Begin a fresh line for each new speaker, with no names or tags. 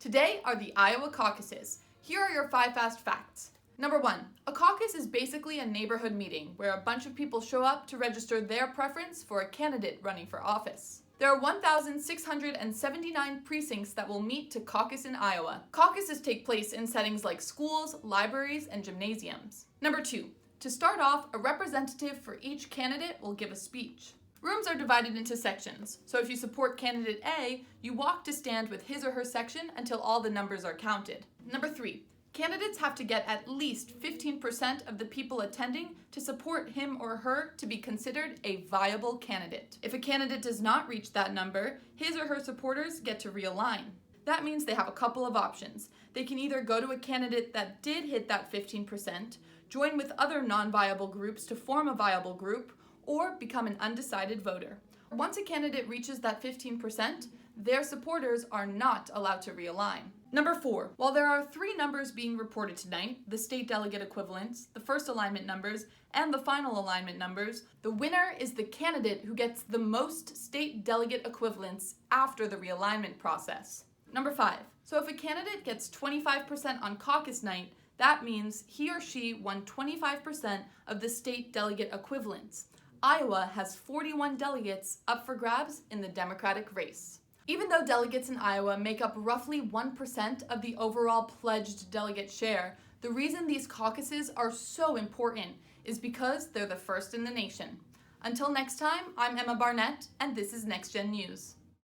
Today are the Iowa caucuses. Here are your 5 fast facts. Number 1, a caucus is basically a neighborhood meeting where a bunch of people show up to register their preference for a candidate running for office. There are 1,679 precincts that will meet to caucus in Iowa. Caucuses take place in settings like schools, libraries, and gymnasiums. Number 2, to start off, a representative for each candidate will give a speech. Rooms are divided into sections, so if you support candidate A, you walk to stand with his or her section until all the numbers are counted. Number 3, candidates have to get at least 15% of the people attending to support him or her to be considered a viable candidate. If a candidate does not reach that number, his or her supporters get to realign. That means they have a couple of options. They can either go to a candidate that did hit that 15%, join with other non-viable groups to form a viable group, or become an undecided voter. Once a candidate reaches that 15%, their supporters are not allowed to realign. Number 4, while there are 3 numbers being reported tonight, the State Delegate Equivalents, the first alignment numbers, and the final alignment numbers, the winner is the candidate who gets the most State Delegate Equivalents after the realignment process. Number 5, so if a candidate gets 25% on caucus night, that means he or she won 25% of the State Delegate Equivalents. Iowa has 41 delegates up for grabs in the Democratic race. Even though delegates in Iowa make up roughly 1% of the overall pledged delegate share, the reason these caucuses are so important is because they're the first in the nation. Until next time, I'm Emma Barnett, and this is Next Gen News.